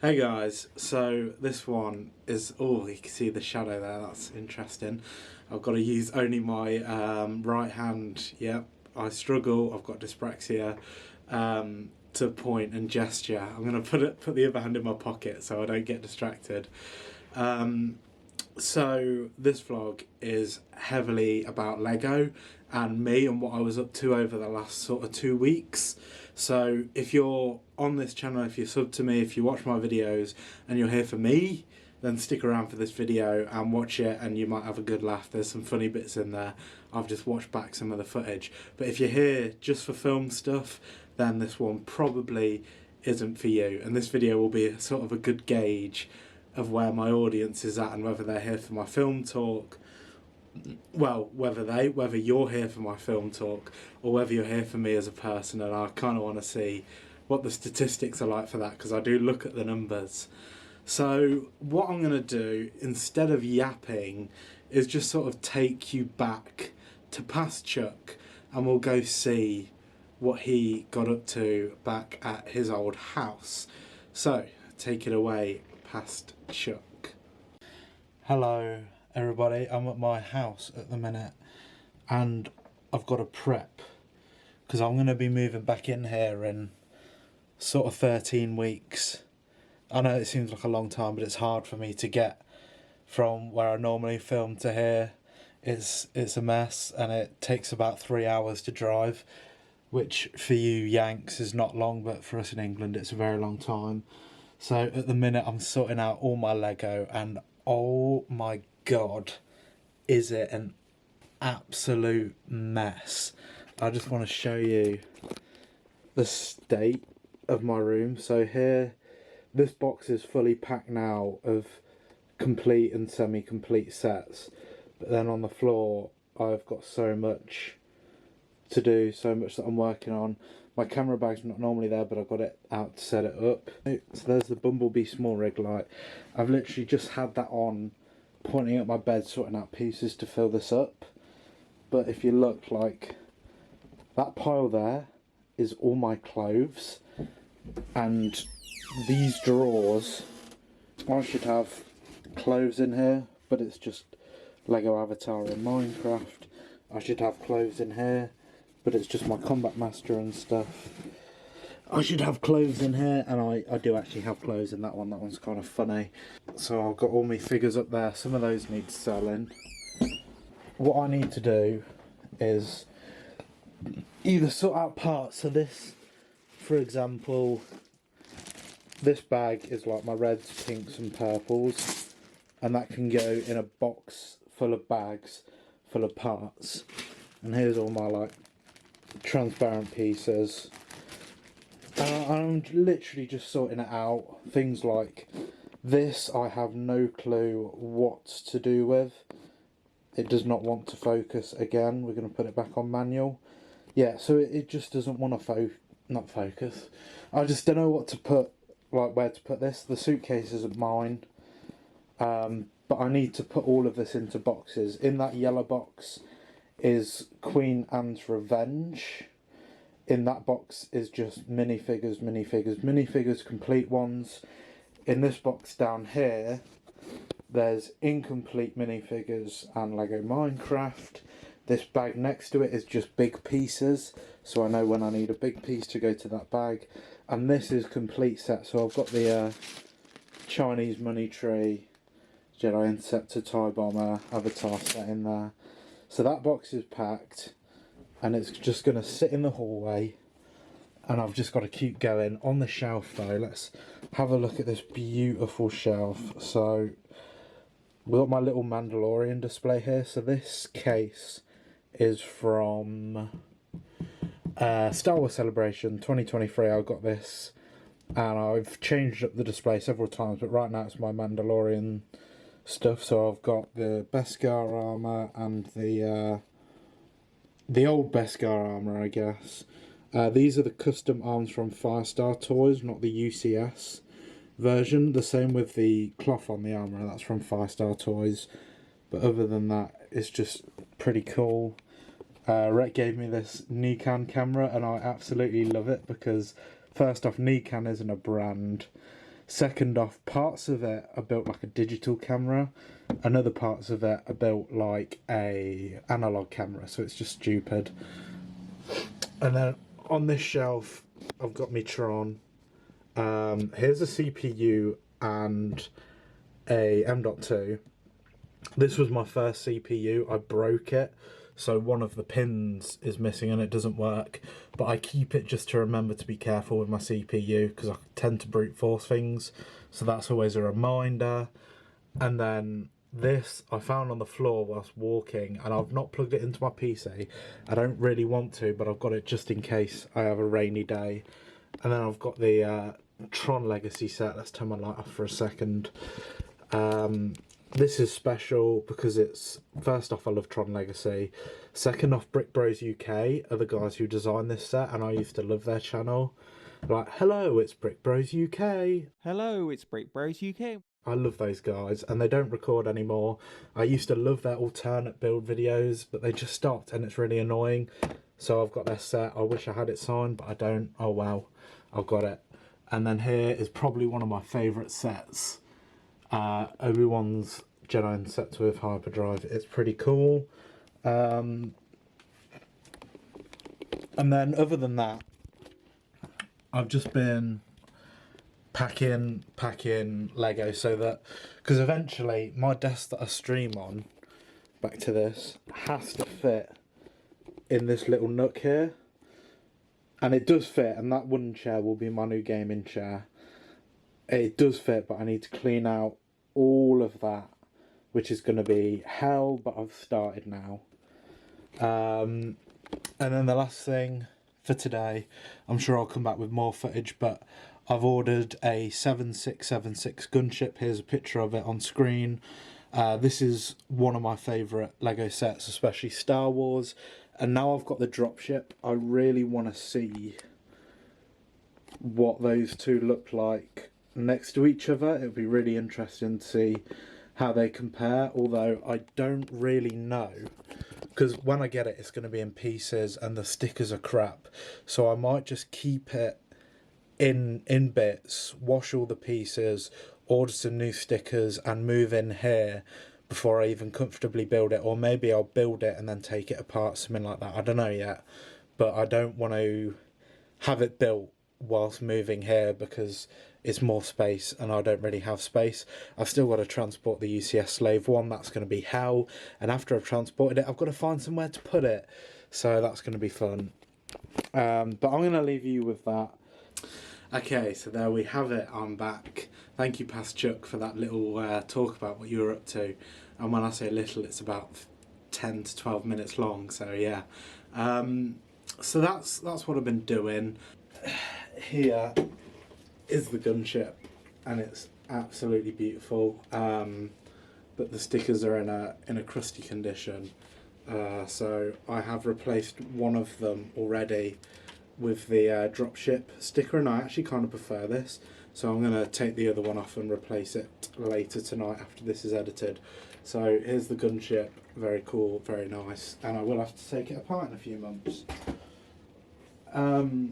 Hey guys, so this one is, oh, you can see the shadow there, that's interesting. I've got to use only my right hand. Yep, I struggle, I've got dyspraxia, to point and gesture. I'm going to put the other hand in my pocket so I don't get distracted. So this vlog is heavily about Lego and me and what I was up to over the last sort of 2 weeks. So if you're on this channel, if you sub to me, if you watch my videos and you're here for me, then stick around for this video and watch it and you might have a good laugh. There's some funny bits in there. I've just watched back some of the footage. But if you're here just for film stuff, then this one probably isn't for you. And this video will be sort of a good gauge of where my audience is at and whether they're here for my film talk. Well, whether you're here for my film talk or whether you're here for me as a person, and I kind of want to see what the statistics are like for that, because I do look at the numbers. So what I'm going to do, instead of yapping, is just sort of take you back to past Chuck and we'll go see what he got up to back at his old house. So take it away, past Chuck. Hello everybody, I'm at my house at the minute and I've got to prep because I'm going to be moving back in here in sort of 13 weeks. I know it seems like a long time, but it's hard for me to get from where I normally film to here. It's a mess and it takes about 3 hours to drive, which for you Yanks is not long, but for us in England it's a very long time. So at the minute I'm sorting out all my Lego and oh my god, is it an absolute mess. I just want to show you the state of my room. So here, this box is fully packed now of complete and semi-complete sets, but then on the floor I've got so much to do, so much that I'm working on. My camera bag's not normally there, but I've got it out to set it up. So there's the Bumblebee small rig light. I've literally just had that on, pointing at my bed, sorting out pieces to fill this up. But if you look, like, that pile there is all my clothes, and these drawers, I should have clothes in here, but it's just Lego Avatar and Minecraft. I should have clothes in here, but it's just my Combat Master and stuff. I should have clothes in here, and I do actually have clothes in that one. That one's kind of funny. So I've got all my figures up there. Some of those need selling. What I need to do is either sort out parts. So this, for example, this bag is like my reds, pinks and purples, and that can go in a box full of bags full of parts. And here's all my like transparent pieces. I'm literally just sorting it out. Things like this I have no clue what to do with. It does not want to focus again. We're going to put it back on manual. Yeah, so it just doesn't want to not focus. I just don't know what to put, like where to put this. The suitcase isn't mine, but I need to put all of this into boxes. In that yellow box is Queen Anne's Revenge. In that box is just minifigures, complete ones. In this box down here, there's incomplete minifigures and Lego Minecraft. This bag next to it is just big pieces, so I know when I need a big piece to go to that bag. And this is complete set, so I've got the Chinese money tree, Jedi Interceptor, TIE Bomber, Avatar set in there. So that box is packed, and it's just going to sit in the hallway, and I've just got to keep going. On the shelf though, let's have a look at this beautiful shelf. So we've got my little Mandalorian display here. So this case is from Star Wars Celebration 2023. I got this and I've changed up the display several times, but right now it's my Mandalorian stuff. So I've got the Beskar armor and the old Beskar armor, I guess. These are the custom arms from Firestar Toys, not the UCS version. The same with the cloth on the armor, that's from Firestar Toys. But other than that, it's just pretty cool. Rhett gave me this Nikon camera and I absolutely love it because, first off, Nikon isn't a brand. Second off, parts of it are built like a digital camera, and other parts of it are built like a analog camera, so it's just stupid. And then on this shelf, I've got my Tron. Here's a CPU and a M.2. This was my first CPU. I broke it, so one of the pins is missing and it doesn't work. But I keep it just to remember to be careful with my CPU, because I tend to brute force things. So that's always a reminder. And then this I found on the floor whilst walking, and I've not plugged it into my PC. I don't really want to, but I've got it just in case I have a rainy day. And then I've got the Tron Legacy set. Let's turn my light off for a second. This is special because it's, first off, I love Tron Legacy. Second off, Brick Bros UK are the guys who designed this set, and I used to love their channel. Like, hello, it's Brick Bros UK. Hello, it's Brick Bros UK. I love those guys, and they don't record anymore. I used to love their alternate build videos, but they just stopped, and it's really annoying. So I've got their set. I wish I had it signed, but I don't. Oh well, I've got it. And then here is probably one of my favourite sets. Obi-Wan's Jedi set with hyperdrive. It's pretty cool. And then other than that, I've just been packing Lego, so that, because eventually my desk that I stream on, back to this, has to fit in this little nook here. And it does fit, and that wooden chair will be my new gaming chair. It does fit, but I need to clean out all of that, which is going to be hell, but I've started now. And then the last thing for today, I'm sure I'll come back with more footage, but I've ordered a 7676 gunship. Here's a picture of it on screen. This is one of my favourite Lego sets, especially Star Wars. And now I've got the dropship, I really want to see what those two look like next to each other. It'll be really interesting to see how they compare, although I don't really know, because when I get it, it's going to be in pieces and the stickers are crap. So I might just keep it in bits, wash all the pieces, order some new stickers and move in here before I even comfortably build it. Or maybe I'll build it and then take it apart, something like that. I don't know yet, but I don't want to have it built whilst moving here because it's more space and I don't really have space. I've still got to transport the UCS Slave 1, that's going to be hell, and after I've transported it I've got to find somewhere to put it, so that's going to be fun. But I'm going to leave you with that. Okay, so there we have it, I'm back. Thank you, Past Chuck, for that little talk about what you were up to, and when I say little, it's about 10 to 12 minutes long, so yeah. So that's what I've been doing. Here is the gunship, and it's absolutely beautiful, but the stickers are in a crusty condition, so I have replaced one of them already with the dropship sticker, and I actually kind of prefer this, so I'm going to take the other one off and replace it later tonight after this is edited. So here's the gunship, very cool, very nice, and I will have to take it apart in a few months. Other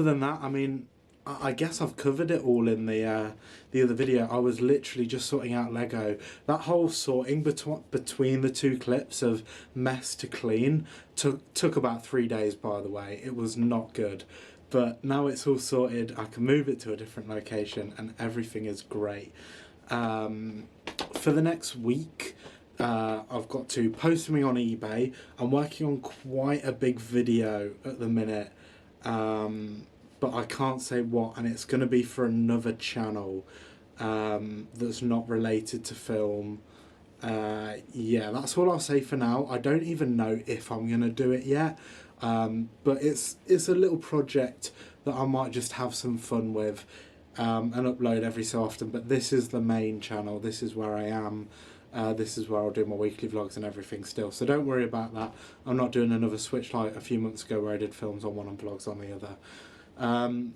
than that, I mean, I guess I've covered it all in the other video. I was literally just sorting out Lego. That whole sorting between the two clips of mess to clean took about 3 days, by the way. It was not good. But now it's all sorted, I can move it to a different location and everything is great. For the next week, I've got to post something on eBay. I'm working on quite a big video at the minute. But I can't say what, and it's going to be for another channel that's not related to film. Yeah, that's all I'll say for now. I don't even know if I'm going to do it yet, but it's a little project that I might just have some fun with and upload every so often. But this is the main channel, this is where I am. This is where I'll do my weekly vlogs and everything still, so don't worry about that. I'm not doing another switch like a few months ago where I did films on one and vlogs on the other.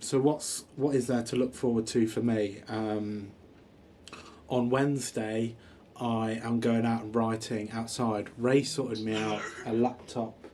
So what is there to look forward to for me? On Wednesday I am going out and writing outside. Ray sorted me out a laptop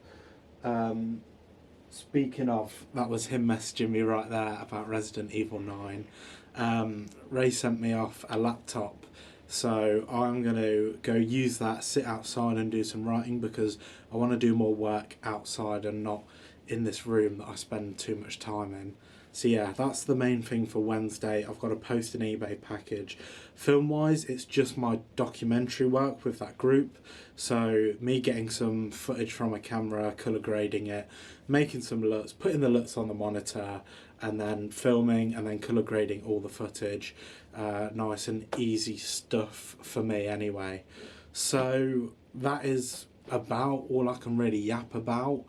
Speaking of, that was him messaging me right there about Resident Evil 9. Ray sent me off a laptop, so I'm going to go use that, sit outside and do some writing, because I want to do more work outside and not in this room that I spend too much time in. So yeah, that's the main thing for Wednesday. I've got to post an eBay package. Film wise, it's just my documentary work with that group. So me getting some footage from a camera, colour grading it, making some LUTs, putting the LUTs on the monitor, and then filming and then colour grading all the footage. Nice and easy stuff for me anyway. So that is about all I can really yap about.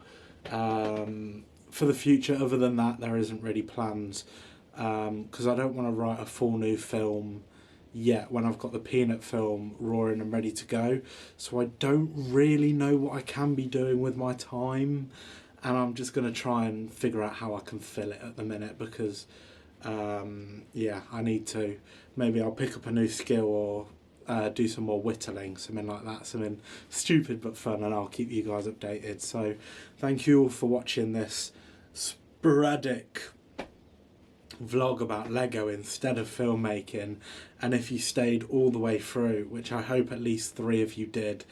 For the future, other than that, there isn't really plans, because I don't want to write a full new film yet when I've got the Peanut film roaring and ready to go. So I don't really know what I can be doing with my time, and I'm just going to try and figure out how I can fill it at the minute, because yeah, I need to. Maybe I'll pick up a new skill, or do some more whittling, something like that, something stupid but fun, and I'll keep you guys updated. So thank you all for watching this sporadic vlog about Lego instead of filmmaking. And if you stayed all the way through, which I hope at least 3 of you did,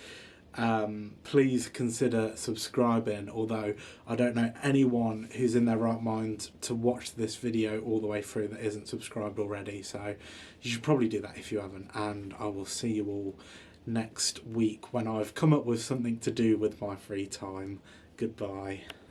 please consider subscribing, although I don't know anyone who's in their right mind to watch this video all the way through that isn't subscribed already, so you should probably do that if you haven't. And I will see you all next week when I've come up with something to do with my free time. Goodbye.